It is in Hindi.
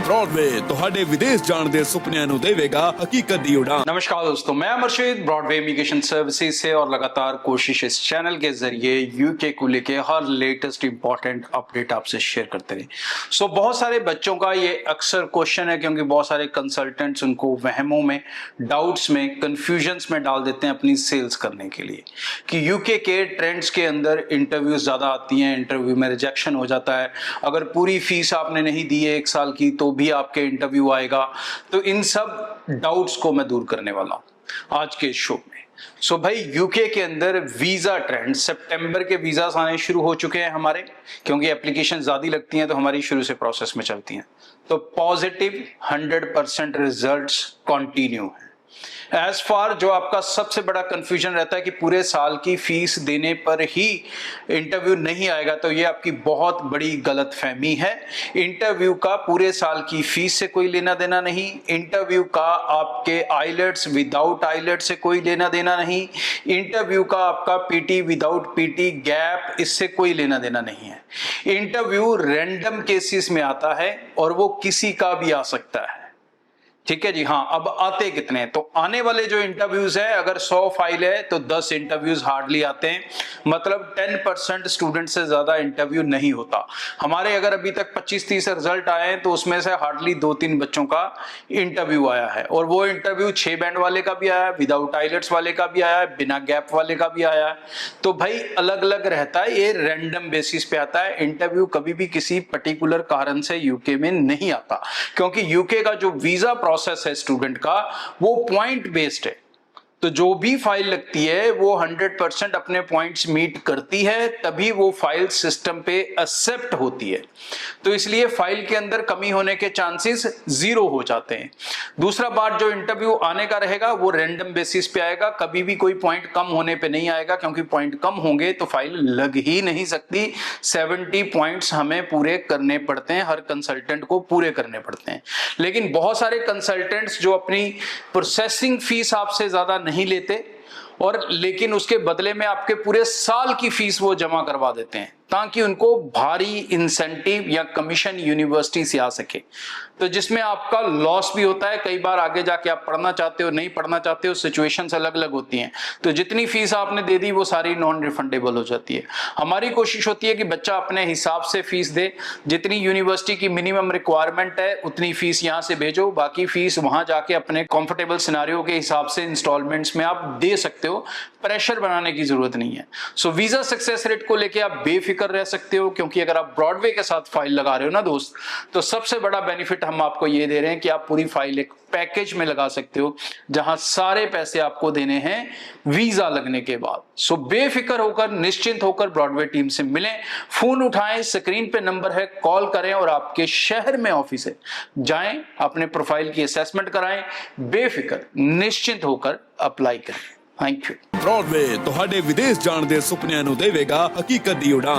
ब्रॉडवे ਤੁਹਾਡੇ ਵਿਦੇਸ਼ ਜਾਣ ਦੇ ਸੁਪਨਿਆਂ ਨੂੰ ਦੇਵੇਗਾ ਹਕੀਕਤ ਦੀ ਉਡਾਨ। नमस्कार दोस्तों, मैं अमरशीद ब्रॉडवे इमिग्रेशन सर्विसेज से और लगातार कोशिश इस चैनल के जरिए यूके को लेके हर लेटेस्ट इंपॉर्टेंट अपडेट आपसे शेयर करते रहे। बहुत सारे बच्चों का ये अक्सर क्वेश्चन है, क्योंकि बहुत सारे कंसल्टेंट्स उनको वहमों में, डाउट्स में, कंफ्यूजन्स में डाल देते हैं अपनी सेल्स करने के लिए कि यूके के ट्रेंड्स के अंदर इंटरव्यूज ज़्यादा आती हैं, इंटरव्यू में रिजेक्शन हो जाता है, अगर पूरी फीस आपने नहीं दी है 1 साल की तो भी आपके इंटरव्यू आएगा। तो इन सब डाउट्स को मैं दूर करने वाला हूं आज के शो में। भाई यूके के अंदर वीजा ट्रेंड, सितंबर के वीजा आने शुरू हो चुके हैं हमारे, क्योंकि एप्लीकेशन ज्यादा लगती हैं तो हमारी शुरू से प्रोसेस में चलती हैं। तो पॉजिटिव 100% रिजल्ट्स कंटिन्यू है। एज फार जो आपका सबसे बड़ा कंफ्यूजन रहता है कि पूरे साल की फीस देने पर ही इंटरव्यू नहीं आएगा, तो ये आपकी बहुत बड़ी गलतफहमी है। इंटरव्यू का पूरे साल की फीस से कोई लेना देना नहीं, इंटरव्यू का आपके आइलेट्स विदाउट आइलेट से कोई लेना देना नहीं, इंटरव्यू का आपका पीटी विदाउट पीटी गैप, इससे कोई लेना देना नहीं है। इंटरव्यू रैंडम केसेस में आता है और वो किसी का भी आ सकता है। ठीक है जी। हाँ, अब आते कितने हैं? तो आने वाले जो इंटरव्यूज है, अगर 100 फाइल है तो 10 इंटरव्यूज हार्डली आते हैं, मतलब 10% स्टूडेंट से ज्यादा इंटरव्यू नहीं होता। हमारे अगर अभी तक 25-30 रिजल्ट आए हैं तो उसमें से हार्डली 2-3 बच्चों का इंटरव्यू आया है, और वो इंटरव्यू 6 बैंड वाले का भी आया है, विदाउट आइलेट्स वाले का भी आया है, बिना गैप वाले का भी आया है। तो भाई अलग अलग रहता है, ये रैंडम बेसिस पे आता है। इंटरव्यू कभी भी किसी पर्टिकुलर कारण से यूके में नहीं आता, क्योंकि यूके का जो वीजा प्रोसेस है स्टूडेंट का, वो पॉइंट बेस्ड है। तो जो भी फाइल लगती है वो 100% अपने पॉइंट्स मीट करती है, तभी वो फाइल सिस्टम पे एक्सेप्ट होती है। तो इसलिए फाइल के अंदर कमी होने के चांसेस 0 हो जाते हैं। दूसरा बात, जो इंटरव्यू आने का रहेगा वो रैंडम बेसिस पे आएगा, कभी भी कोई पॉइंट कम होने पे नहीं आएगा, क्योंकि पॉइंट कम होंगे तो फाइल लग ही नहीं सकती। 70 पॉइंट्स हमें पूरे करने पड़ते हैं, हर कंसल्टेंट को पूरे करने पड़ते हैं। लेकिन बहुत सारे कंसल्टेंट्स जो अपनी प्रोसेसिंग फीस आपसे ज्यादा नहीं लेते, और लेकिन उसके बदले में आपके पूरे साल की फीस वो जमा करवा देते हैं, ताकि उनको भारी इंसेंटिव या कमीशन यूनिवर्सिटी से आ सके। तो जिसमें आपका लॉस भी होता है, कई बार आगे जाके आप पढ़ना चाहते हो, नहीं पढ़ना चाहते हो, सिचुएशंस अलग अलग होती हैं। तो जितनी फीस आपने दे दी वो सारी नॉन रिफंडेबल हो जाती है। हमारी कोशिश होती है कि बच्चा अपने हिसाब से फीस दे, जितनी यूनिवर्सिटी की मिनिमम रिक्वायरमेंट है उतनी फीस यहाँ से भेजो, बाकी फीस वहां जाके अपने कंफर्टेबल सिनेरियो के हिसाब से इंस्टॉलमेंट्स में आप दे सकते हो। प्रेशर बनाने की जरूरत नहीं है। वीजा सक्सेस रेट को लेके आप बेफिक्र रह सकते हो, क्योंकि अगर आप ब्रॉडवे के साथ फाइल लगा रहे हो ना दोस्त, तो सबसे बड़ा बेनिफिट हम आपको ये दे रहे हैं कि आप पूरी फाइल एक पैकेज में लगा सकते हो, जहां सारे पैसे आपको देने हैं वीजा लगने के बाद। बेफिक्र होकर, निश्चिंत होकर ब्रॉडवे टीम से मिलें, फोन उठाएं, स्क्रीन पे नंबर है, कॉल करें, और आपके शहर में ऑफिस है जाएं, अपने प्रोफाइल की असेसमेंट कराएं, बेफिक्र निश्चिंत होकर अप्लाई करें। Thank you. ब्रॉडवे ਤੁਹਾਡੇ ਵਿਦੇਸ਼ ਜਾਣ ਦੇ ਸੁਪਨਿਆਂ ਨੂੰ ਦੇਵੇਗਾ ਹਕੀਕਤ ਦੀ ਉਡਾਨ।